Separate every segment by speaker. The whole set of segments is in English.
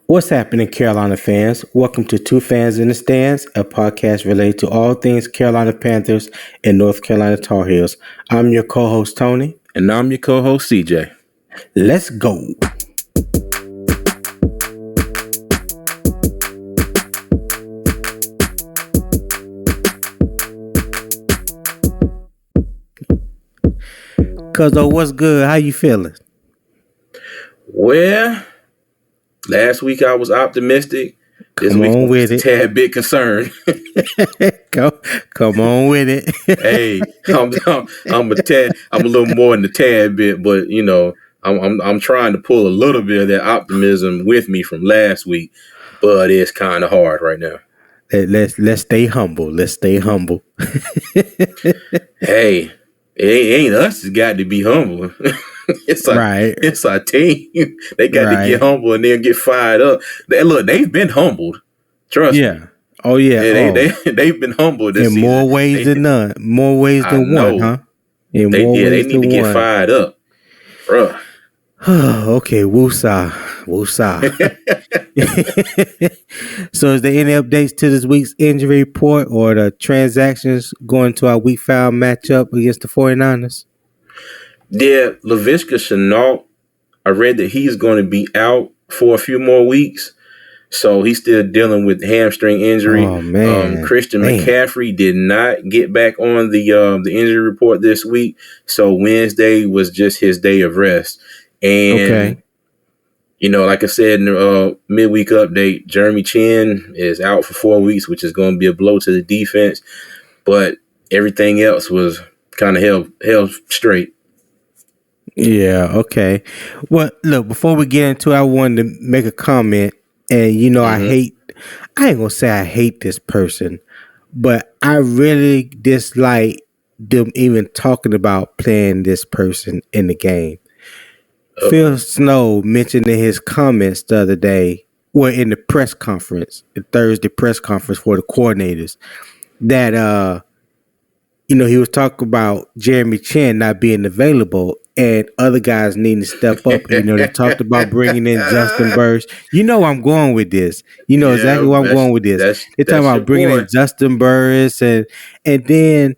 Speaker 1: What's happening, Carolina fans? Welcome to Two Fans in the Stands, a podcast related to all things Carolina Panthers and North Carolina Tar Heels. I'm your co-host, Tony.
Speaker 2: And I'm your co-host, CJ.
Speaker 1: Let's go. Cuzzo, what's good? How you feeling?
Speaker 2: Well, last week I was optimistic. This week I'm just a tad bit concerned.
Speaker 1: Come on with it.
Speaker 2: Hey, I'm a little more than a tad bit, but you know, I'm trying to pull a little bit of that optimism with me from last week, but it's kind of hard right now.
Speaker 1: Let's stay humble. Let's stay humble.
Speaker 2: Hey, it ain't us. It's got to be humble. It's our team. They got to get humble and then get fired up. They've been humbled. Trust me.
Speaker 1: Oh yeah.
Speaker 2: They've been humbled this
Speaker 1: in
Speaker 2: season.
Speaker 1: More ways than none. More ways than one, huh?
Speaker 2: They need to get fired up, bruh.
Speaker 1: Okay, woosah. So is there any updates to this week's injury report or the transactions going to our week 5 matchup against the 49ers?
Speaker 2: Yeah, Laviska Shenault, I read that he's going to be out for a few more weeks. So he's still dealing with hamstring injury.
Speaker 1: Oh, man.
Speaker 2: Christian McCaffrey did not get back on the injury report this week. So Wednesday was just his day of rest. And, you know, like I said in the midweek update, Jeremy Chin is out for 4 weeks, which is going to be a blow to the defense. But everything else was kind of held straight.
Speaker 1: Yeah, okay. Well, look, before we get into it, I wanted to make a comment. And, you know, I ain't going to say I hate this person, but I really dislike them even talking about playing this person in the game. Phil Snow mentioned in his comments the other day, in the press conference, the Thursday press conference for the coordinators, that, you know, he was talking about Jeremy Chin not being available and other guys needing to step up. You know, they talked about bringing in Justin Burris. You know I'm going with this. You know exactly where I'm going with this. They're talking about bringing in Justin Burris. And then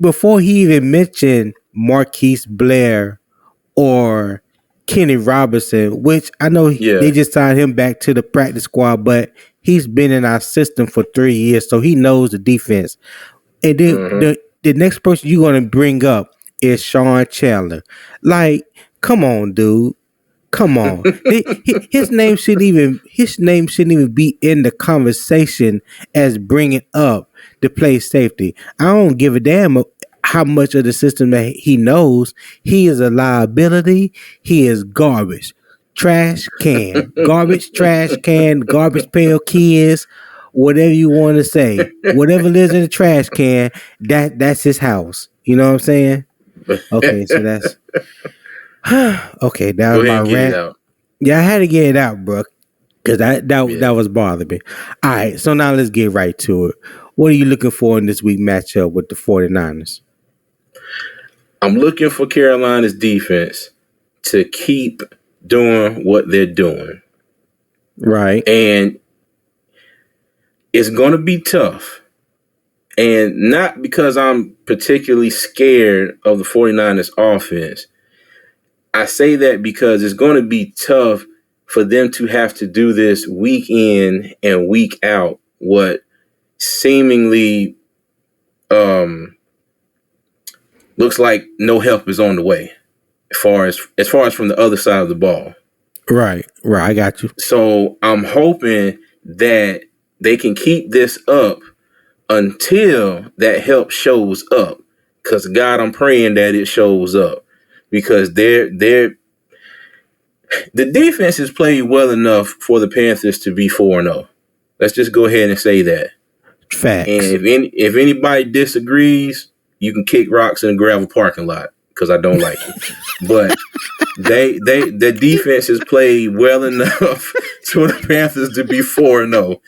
Speaker 1: before he even mentioned Marquise Blair or Kenny Robinson, which I know they just signed him back to the practice squad, but he's been in our system for 3 years, so he knows the defense. And then the next person you're going to bring up is Sean Chandler. Like, come on, dude. Come on. His name shouldn't even be in the conversation as bringing up the play safety. I don't give a damn how much of the system that he knows. He is a liability. He is garbage. Trash can. Garbage trash can. Garbage pail kids. Whatever you want to say. Whatever lives in the trash can, that's his house. You know what I'm saying? Okay, so that's okay. That was my rant. Yeah, I had to get it out, bro, because that was bothering me. All right, so now let's get right to it. What are you looking for in this week matchup with the 49ers?
Speaker 2: I'm looking for Carolina's defense to keep doing what they're doing.
Speaker 1: Right.
Speaker 2: And it's going to be tough. And not because I'm particularly scared of the 49ers offense. I say that because it's going to be tough for them to have to do this week in and week out, what seemingly looks like no help is on the way as far as from the other side of the ball.
Speaker 1: Right. I got you.
Speaker 2: So I'm hoping that they can keep this up until that help shows up. Because, God, I'm praying that it shows up. Because the defense has played well enough for the Panthers to be 4-0. Let's just go ahead and say that.
Speaker 1: Facts.
Speaker 2: And if anybody disagrees, you can kick rocks in a gravel parking lot because I don't like it. But the defense has played well enough for the Panthers to be 4-0.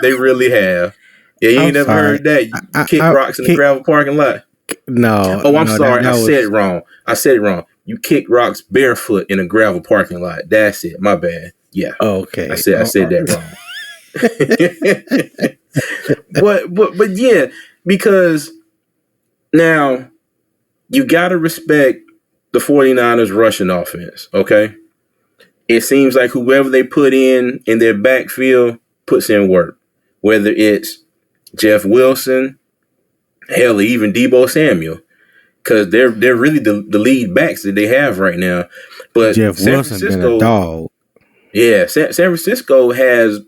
Speaker 2: They really have. Yeah, you ain't never heard that. You kick rocks in the gravel parking lot.
Speaker 1: No.
Speaker 2: Oh, I'm sorry. I said it wrong. You kick rocks barefoot in a gravel parking lot. That's it. My bad. Yeah.
Speaker 1: Okay.
Speaker 2: I said that wrong. but yeah, because now you gotta respect the 49ers rushing offense, okay? It seems like whoever they put in their backfield puts in work. Whether it's Jeff Wilson, hell, even Deebo Samuel. Because they're really the lead backs that they have right now. But
Speaker 1: Jeff Wilson been a dog.
Speaker 2: Yeah, San Francisco has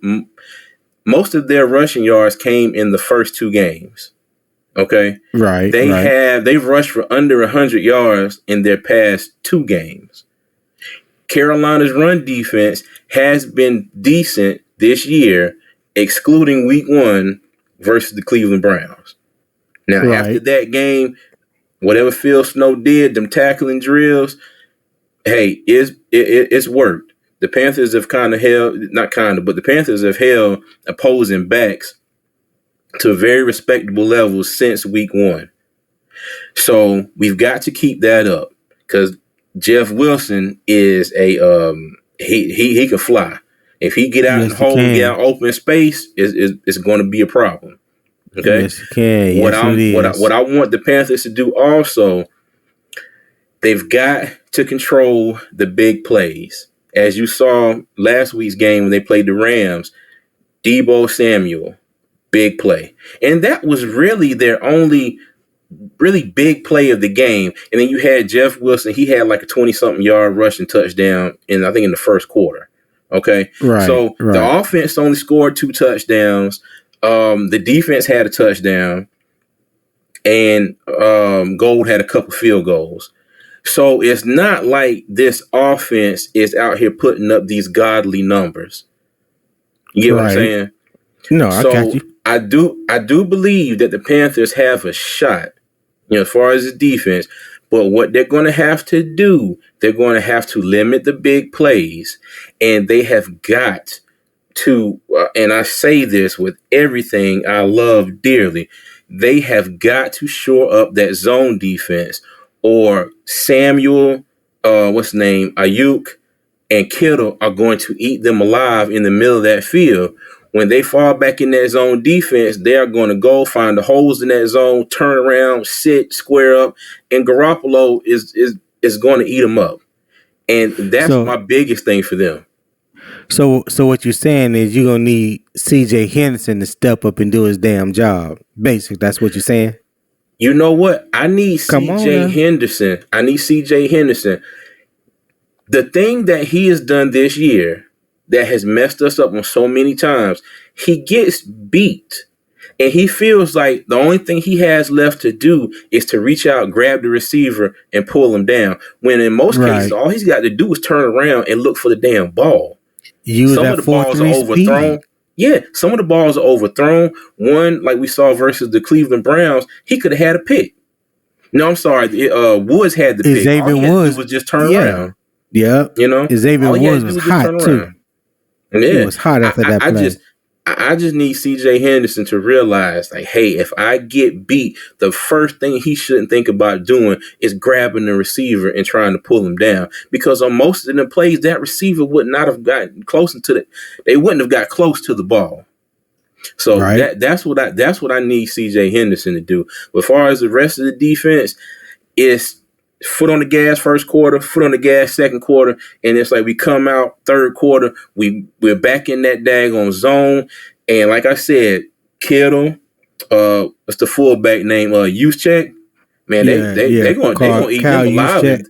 Speaker 2: most of their rushing yards came in the first 2 games. Okay,
Speaker 1: right.
Speaker 2: They've rushed for under 100 yards in their past 2 games. Carolina's run defense has been decent this year, excluding Week 1 versus the Cleveland Browns. Now, after that game, whatever Phil Snow did, them tackling drills, hey, it's worked. The Panthers have the Panthers have held opposing backs to very respectable levels since Week 1. So we've got to keep that up because Jeff Wilson is he can fly. If he get out and get out open space, it's going to be a problem. Okay.
Speaker 1: Yes, he can.
Speaker 2: What I want the Panthers to do also, they've got to control the big plays. As you saw last week's game when they played the Rams, Deebo Samuel, big play. And that was really their only really big play of the game. And then you had Jeff Wilson. He had like a 20-something yard rushing touchdown in the first quarter. Okay.
Speaker 1: Right.
Speaker 2: So the offense only scored 2 touchdowns. The defense had a touchdown, and Gold had a couple field goals. So it's not like this offense is out here putting up these godly numbers. You get what I'm saying?
Speaker 1: No, I got you.
Speaker 2: I do believe that the Panthers have a shot, as far as the defense. But what they're going to have to do, they're going to have to limit the big plays, and they have got to, and I say this with everything I love dearly, they have got to shore up that zone defense, or Samuel, Ayuk, and Kittle are going to eat them alive in the middle of that field. When they fall back in that zone defense, they are going to go find the holes in that zone, turn around, sit, square up, and Garoppolo is going to eat them up. And that's my biggest thing for them.
Speaker 1: So what you're saying is you're going to need C.J. Henderson to step up and do his damn job. Basically, that's what you're saying?
Speaker 2: You know what? I need C.J. Henderson. The thing that he has done this year that has messed us up on so many times, he gets beat. And he feels like the only thing he has left to do is to reach out, grab the receiver, and pull him down. When in most cases, all he's got to do is turn around and look for the damn ball. Some of the balls are overthrown. Yeah, some of the balls are overthrown. One, like we saw versus the Cleveland Browns, he could have had a pick. No, I'm sorry. Woods had the pick.
Speaker 1: Xavier Woods
Speaker 2: was just turn around.
Speaker 1: Yeah. Xavier Woods was hot too.
Speaker 2: Yeah.
Speaker 1: He was hot after that play.
Speaker 2: I just need C.J. Henderson to realize, like, hey, if I get beat, the first thing he shouldn't think about doing is grabbing the receiver and trying to pull him down. Because on most of the plays, that receiver would not have gotten close they wouldn't have got close to the ball. So that's what I need C.J. Henderson to do. But as far as the rest of the defense, it's foot on the gas first quarter, foot on the gas second quarter, and it's like we come out third quarter, we're back in that daggone zone, and like I said, Kittle, what's the fullback name? Juszczyk, man, they gonna eat them alive.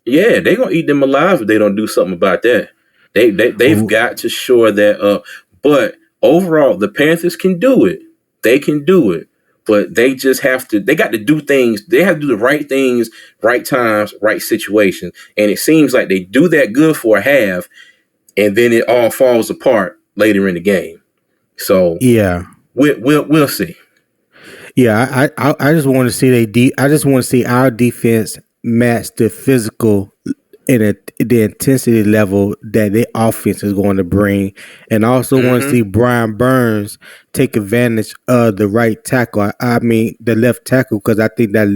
Speaker 2: Yeah, they gonna eat them alive if they don't do something about that. They've got to shore that up. But overall, the Panthers can do it. They can do it. But they just they got to do things. They have to do the right things, right times, right situations. And it seems like they do that good for a half, and then it all falls apart later in the game. So
Speaker 1: yeah,
Speaker 2: we'll see.
Speaker 1: Yeah, I just want to see I just want to see our defense match the physical and the intensity level that their offense is going to bring, and I also want to see Brian Burns take advantage of the right tackle. I mean the left tackle, because I think that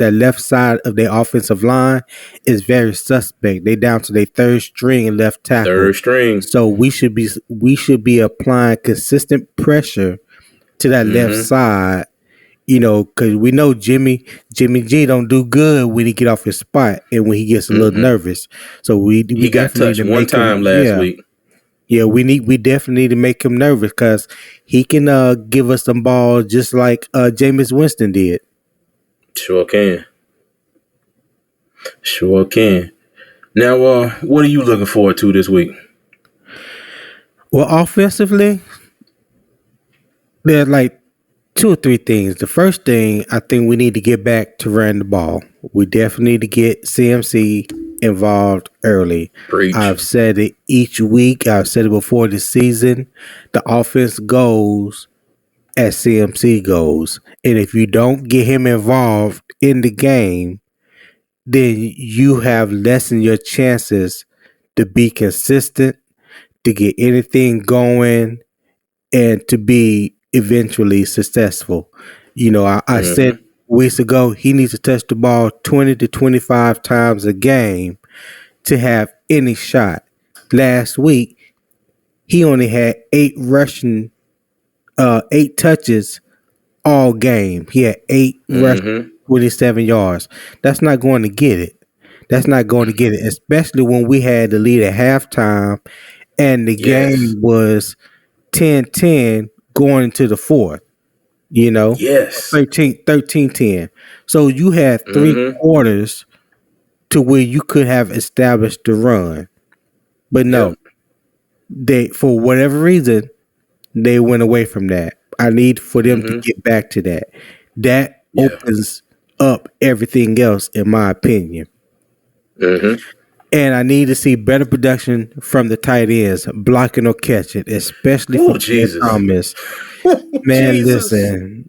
Speaker 1: that left side of their offensive line is very suspect. They down to their third string left tackle.
Speaker 2: Third string.
Speaker 1: So we should be applying consistent pressure to that left side. Because we know Jimmy G don't do good when he get off his spot and when he gets a little nervous. So we
Speaker 2: got
Speaker 1: definitely
Speaker 2: touched
Speaker 1: need to
Speaker 2: one
Speaker 1: make
Speaker 2: time
Speaker 1: him,
Speaker 2: last week.
Speaker 1: Yeah, we definitely need to make him nervous because he can give us some balls just like Jameis Winston did.
Speaker 2: Sure can. Now, what are you looking forward to this week?
Speaker 1: Well, offensively, there's like 2 or 3 things. The first thing, I think we need to get back to running the ball. We definitely need to get CMC involved early.
Speaker 2: Preach.
Speaker 1: I've said it each week. I've said it before the season. The offense goes as CMC goes. And if you don't get him involved in the game, then you have lessened your chances to be consistent, to get anything going, and to be eventually successful. I said weeks ago he needs to touch the ball 20 to 25 times a game to have any shot. Last week he only had 8 touches all game. He had 8 rushes, 27 yards. That's not going to get it. Especially when we had the lead at halftime and the game was 10-10 going into the fourth.
Speaker 2: Yes.
Speaker 1: 13-10. So you had 3 quarters to where you could have established the run. But no, they, for whatever reason, they went away from that. I need for them to get back to that. That opens up everything else, in my opinion. And I need to see better production from the tight ends, blocking or catching, especially from Thomas. Man, listen,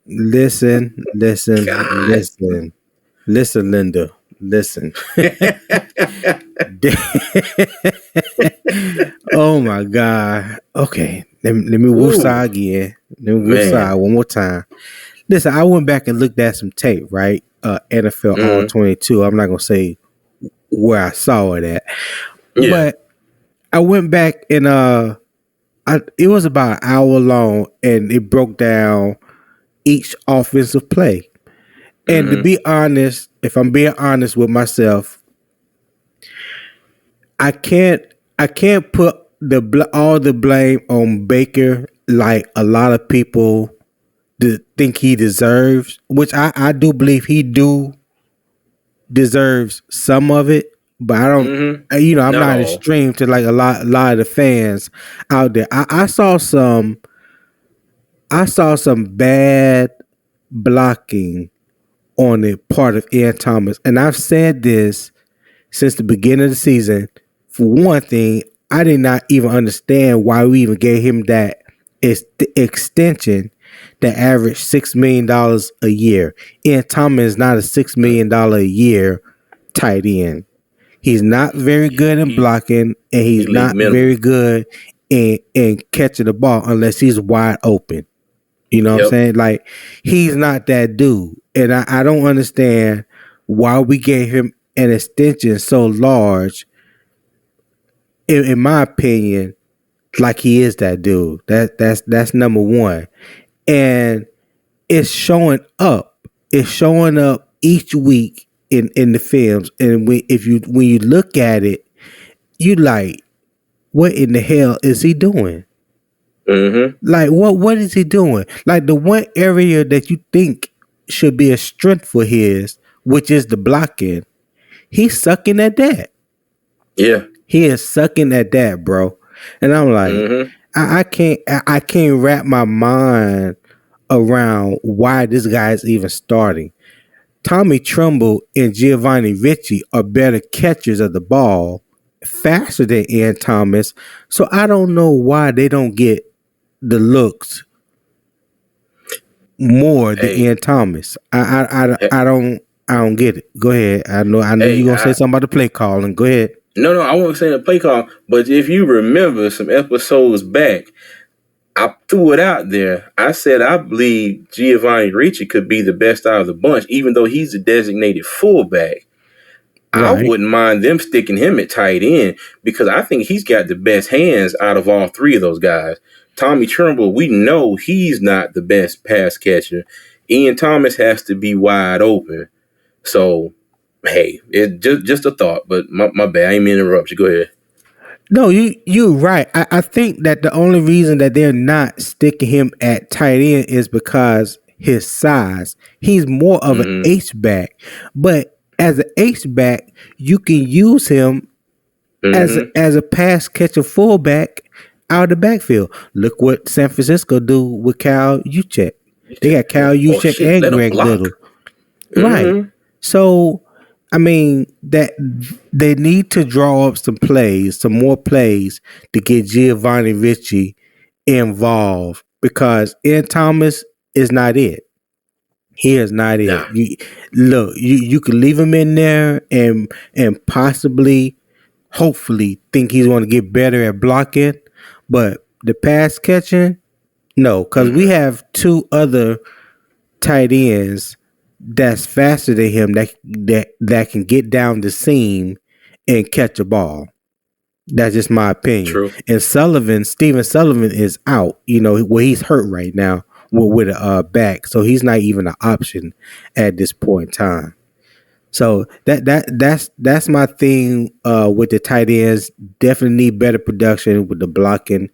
Speaker 1: Linda, listen. Oh my God. Okay, let me woosah again. Let me woosah one more time. Listen, I went back and looked at some tape, right? NFL All 22. I'm not gonna say where I saw it at, but I went back and it was about an hour long, and it broke down each offensive play. And to be honest, if I'm being honest with myself, I can't put all the blame on Baker like a lot of people think he deserves, which I do believe he deserves some of it, but I don't. I'm not extreme to like a lot of the fans out there. I saw some bad blocking on the part of Ian Thomas, and I've said this since the beginning of the season. For one thing, I did not even understand why we even gave him that extension that averaged $6 million a year. Ian Thomas is not a $6 million a year tight end. He's not very good in blocking, and he's not very good in catching the ball unless he's wide open. You know what I'm saying? Like, he's not that dude. And I don't understand why we gave him an extension so large, in my opinion, like he is that dude. That's number one. And it's showing up. It's showing up each week in the films. And when you look at it, you like, what in the hell is he doing? Like, what is he doing? Like, the one area that you think should be a strength for his, which is the blocking, he's sucking at that.
Speaker 2: Yeah,
Speaker 1: he is sucking at that, bro. And I'm like, I can't wrap my mind around why this guy is even starting. Tommy Tremble and Giovanni Ricci are better catchers of the ball, faster than Ian Thomas. So I don't know why they don't get the looks more than Ian Thomas. I don't get it. Go ahead. I know you're gonna say something about the play calling. Go ahead.
Speaker 2: No, I won't say the play call. But if you remember some episodes back, I threw it out there. I said I believe Giovanni Ricci could be the best out of the bunch, even though he's a designated fullback. Right. I wouldn't mind them sticking him at tight end because I think he's got the best hands out of all three of those guys. Tommy Tremble, we know he's not the best pass catcher. Ian Thomas has to be wide open. So, hey, it's just a thought, but my bad. I ain't mean to interrupt you. Go ahead.
Speaker 1: No, you're right. I think that the only reason that they're not sticking him at tight end is because his size. He's more of an H-back. But as an H-back, you can use him as a pass catcher fullback out of the backfield. Look what San Francisco do with Kyle Juszczyk. They got Kyle Juszczyk and Greg Little. Right. So, I mean, that they need to draw up some more plays to get Giovanni Ricci involved because Ian Thomas is not it. He is not it. You could leave him in there and possibly, hopefully, think he's going to get better at blocking, but the pass catching, no, because we have two other tight ends that's faster than him that can get down the seam and catch a ball. That's just my opinion.
Speaker 2: True.
Speaker 1: And Steven Sullivan is out. He's hurt right now with a back, so he's not even an option at this point in time. So that's my thing with the tight ends. Definitely need better production with the blocking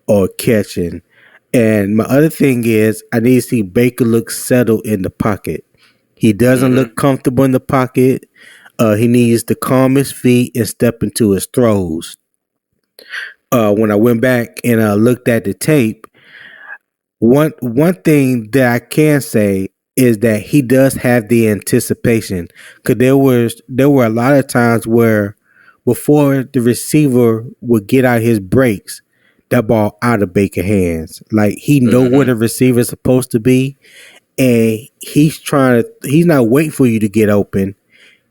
Speaker 1: or catching. And my other thing is I need to see Baker look settled in the pocket. He doesn't look comfortable in the pocket. He needs to calm his feet and step into his throws. When I went back and looked at the tape, one thing that I can say is that he does have the anticipation. Because there were a lot of times where before the receiver would get out his breaks, that ball out of Baker's hands. Like he know where the receiver is supposed to be. And he's not waiting for you to get open.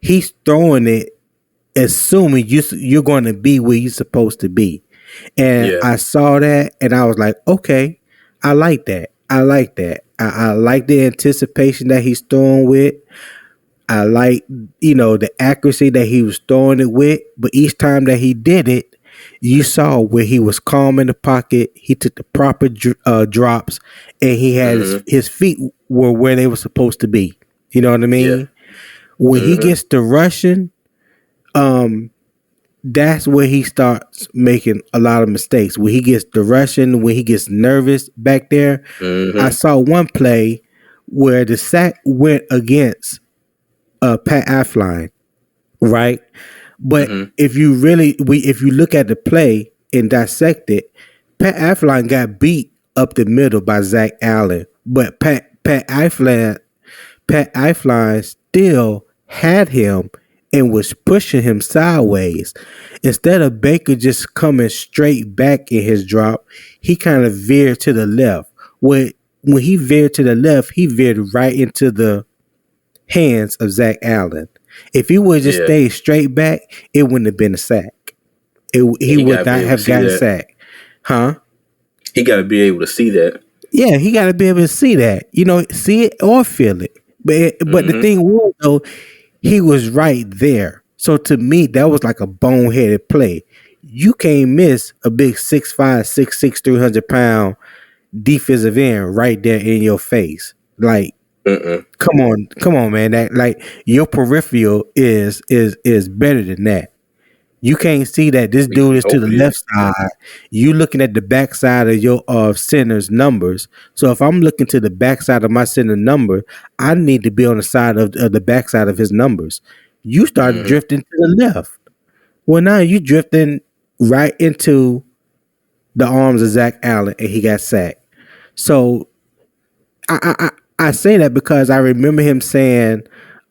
Speaker 1: He's throwing it assuming you're going to be where you're supposed to be. And I saw that and I was like, okay, I like that. I like the anticipation that he's throwing with. I like, the accuracy that he was throwing it with. But each time that he did it, you saw where he was calm in the pocket. He took the proper drops, and he had his feet were where they were supposed to be. You know what I mean? Yeah. When he gets to rushing, that's where he starts making a lot of mistakes. When he gets to rushing, when he gets nervous back there, I saw one play where the sack went against Pat Afflein, right? But if you look at the play and dissect it, Pat Afflein got beat up the middle by Zach Allen, but Pat Afflein still had him and was pushing him sideways. Instead of Baker just coming straight back in his drop, he kind of veered to the left. When he veered to the left, he veered right into the hands of Zach Allen. If he would just stay straight back, it wouldn't have been a sack. He would not have gotten a sack. Huh?
Speaker 2: He got to be able to see that.
Speaker 1: Yeah, he got to be able to see that. See it or feel it. But the thing was, though, he was right there. So to me, that was like a boneheaded play. You can't miss a big 6'5", 6'6", 300-pound defensive end right there in your face. Like, come on, man. That like your peripheral is better than that. You can't see that this dude is to the left side. You looking at the backside of your center's numbers. So if I'm looking to the backside of my center number, I need to be on the side of the backside of his numbers. You start drifting to the left. Well, now you drifting right into the arms of Zach Allen, and he got sacked. So I say that because I remember him saying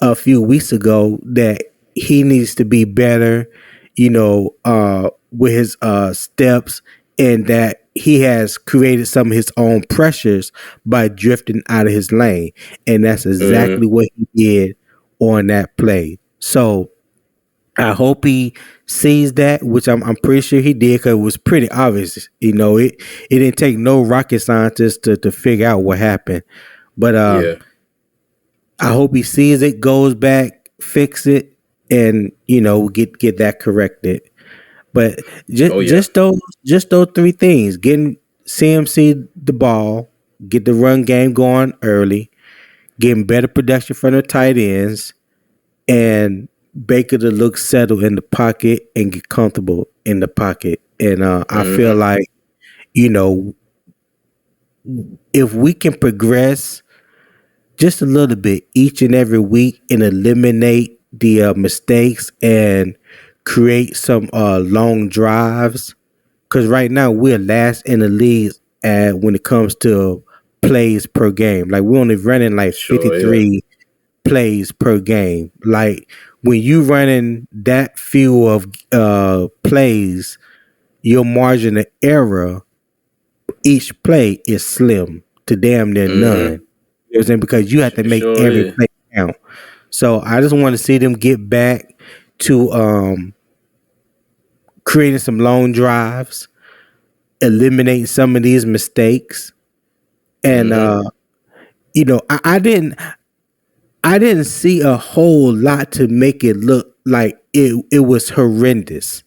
Speaker 1: a few weeks ago that he needs to be better, with his steps, and that he has created some of his own pressures by drifting out of his lane. And that's exactly what he did on that play. So I hope he sees that, which I'm pretty sure he did, because it was pretty obvious. It didn't take no rocket scientist to figure out what happened. But
Speaker 2: Yeah.
Speaker 1: I hope he sees it, goes back, fix it, and get that corrected. But
Speaker 2: Oh yeah.
Speaker 1: just those three things: getting CMC the ball, get the run game going early, getting better production from the tight ends, and Baker to look settled in the pocket and get comfortable in the pocket. And I feel like, if we can progress just a little bit each and every week and eliminate the mistakes and create some long drives, because right now we're last in the league when it comes to plays per game. Like, we're only running like
Speaker 2: Sure, yeah.
Speaker 1: 53 plays per game. Like, when you running that few of plays, your margin of error each play is slim to damn near none. You know what I'm saying? Because you have to make
Speaker 2: Sure
Speaker 1: every
Speaker 2: is.
Speaker 1: play count. So I just want to see them get back to creating some long drives, eliminating some of these mistakes. And I didn't see a whole lot to make it look like it was horrendous.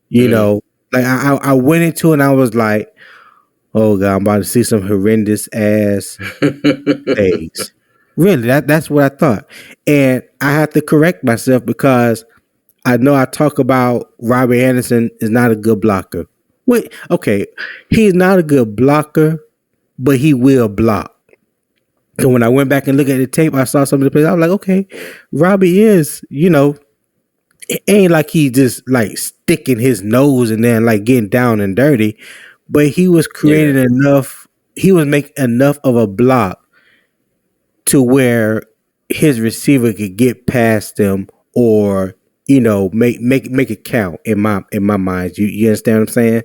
Speaker 1: Like, I went into it and I was like, oh God, I'm about to see some horrendous ass plays. Really, that's what I thought. And I have to correct myself, because I know I talk about Robert Anderson is not a good blocker. Wait, okay, he's not a good blocker, but he will block. And when I went back and looked at the tape, I saw some of the plays. I was like, okay, Robbie is, it ain't like he just like sticking his nose and then like getting down and dirty, but he was creating
Speaker 2: Yeah.
Speaker 1: enough. He was making enough of a block to where his receiver could get past him, or make it count in my mind. You understand what I'm saying?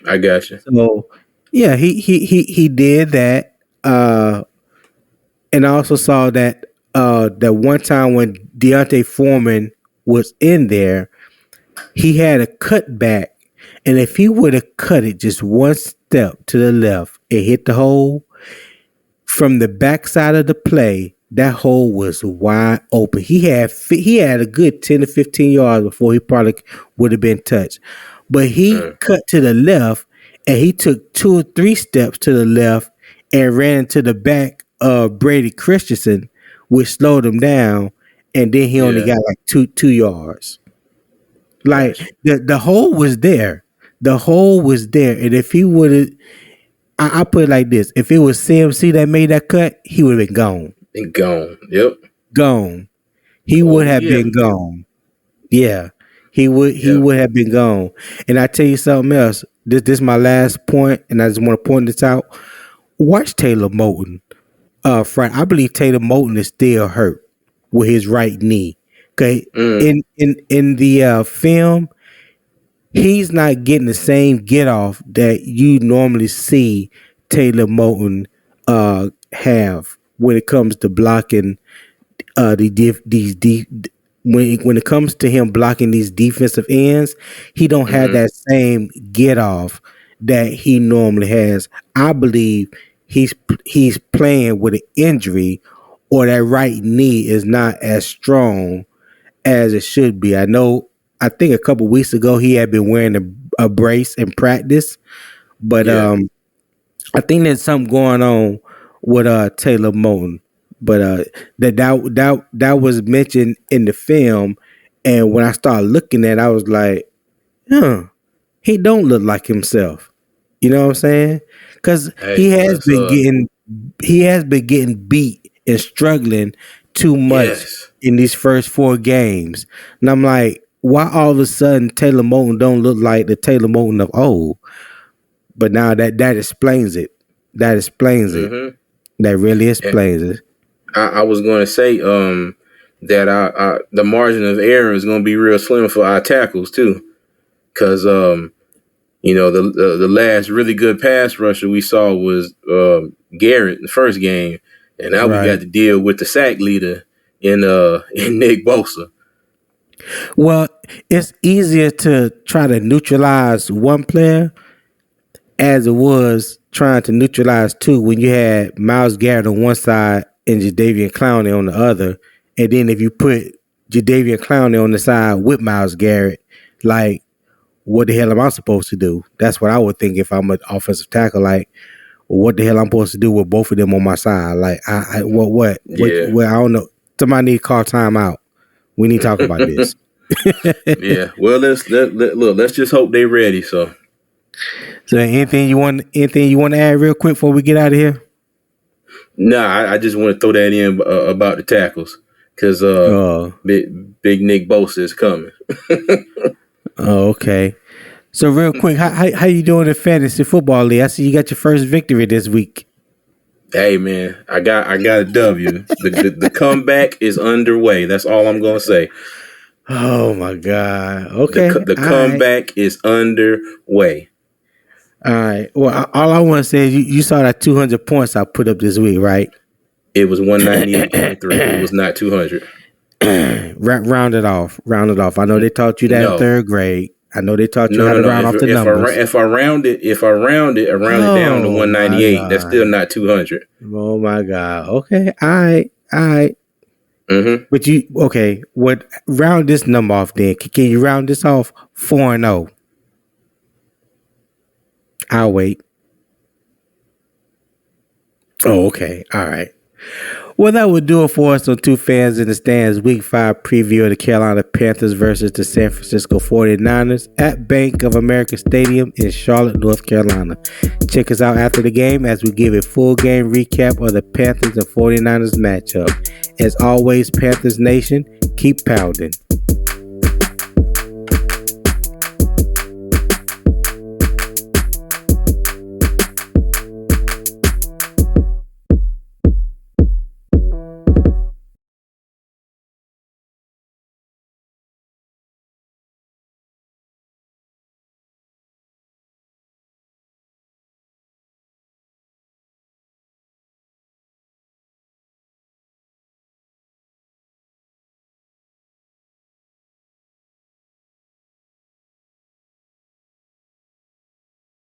Speaker 2: I got you.
Speaker 1: So yeah, he did that. And I also saw that one time when Deontay Foreman was in there, he had a cutback, and if he would have cut it just one step to the left and hit the hole from the backside of the play, that hole was wide open. He had a good 10 to 15 yards before he probably would have been touched. But he cut to the left, and he took 2 or 3 steps to the left and ran to the back of Brady Christensen, which slowed him down, and then he only
Speaker 2: Yeah.
Speaker 1: got like 2 yards. Like,
Speaker 2: Gotcha.
Speaker 1: the hole was there. The hole was there. And if he would have, I put it like this: if it was CMC that made that cut, he would have been gone.
Speaker 2: And gone. Yep.
Speaker 1: Gone. He would
Speaker 2: Oh
Speaker 1: have
Speaker 2: yeah.
Speaker 1: been gone. Yeah. He
Speaker 2: Yep.
Speaker 1: would have been gone. And I tell you something else. This is my last point, and I just want to point this out. Watch Taylor Moton. Frank, I believe Taylor Moton is still hurt with his right knee. Okay. In the film, he's not getting the same get off that you normally see Taylor Moton have when it comes to blocking when it comes to him blocking these defensive ends. He don't have that same get off that he normally has. I believe he's playing with an injury, or that right knee is not as strong as it should be. I think a couple weeks ago he had been wearing a brace in practice, but
Speaker 2: Yeah.
Speaker 1: I think there's something going on with Taylor Moton. But that was mentioned in the film, and when I started looking at it, I was like, he don't look like himself. You know what I'm saying? Because
Speaker 2: Hey, that's
Speaker 1: he has been getting beat and struggling too much
Speaker 2: yes.
Speaker 1: in these first 4 games. And I'm like, why all of a sudden Taylor Moton don't look like the Taylor Moton of old? But now that explains it. That explains it. That really
Speaker 2: And
Speaker 1: explains it.
Speaker 2: I was going to say that the margin of error is going to be real slim for our tackles too, because the last really good pass rusher we saw was Garrett in the first game, and now we got
Speaker 1: Right.
Speaker 2: to deal with the sack leader in in Nick Bosa.
Speaker 1: Well, it's easier to try to neutralize one player as it was trying to neutralize two when you had Myles Garrett on one side and Jadeveon Clowney on the other. And then if you put Jadeveon Clowney on the side with Myles Garrett, like, what the hell am I supposed to do? That's what I would think if I'm an offensive tackle. Like, what the hell I'm supposed to do with both of them on my side? Like, what?
Speaker 2: Yeah.
Speaker 1: I don't know. Somebody need to call timeout. We need to talk about this.
Speaker 2: Yeah. Well, let's just hope they're ready. So
Speaker 1: anything you want to add real quick before we get out of here?
Speaker 2: Nah, I just want to throw that in about the tackles because big Nick Bosa is coming.
Speaker 1: Oh, okay. So real quick, how you doing in fantasy football league? I see you got your first victory this week.
Speaker 2: Hey man, I got a W. The comeback is underway. That's all I'm gonna say.
Speaker 1: Oh my God. Okay.
Speaker 2: The comeback is underway.
Speaker 1: All right. Well, all I want to say is you saw that 200 points I put up this week, right?
Speaker 2: It was 198.3. It was not 200.
Speaker 1: Round it off. I know they taught you that in third grade. I know they taught you how to round off the numbers.
Speaker 2: If I round it down to 198, that's still not 200.
Speaker 1: Oh my God. Okay. All right.
Speaker 2: Mm-hmm.
Speaker 1: But what round this number off then? Can you round this off 4-0? I'll wait. Oh, okay. All right. Well, that would do it for us on Two Fans in the Stands Week 5 preview of the Carolina Panthers versus the San Francisco 49ers at Bank of America Stadium in Charlotte, North Carolina. Check us out after the game as we give a full game recap of the Panthers and 49ers matchup. As always, Panthers Nation, keep pounding.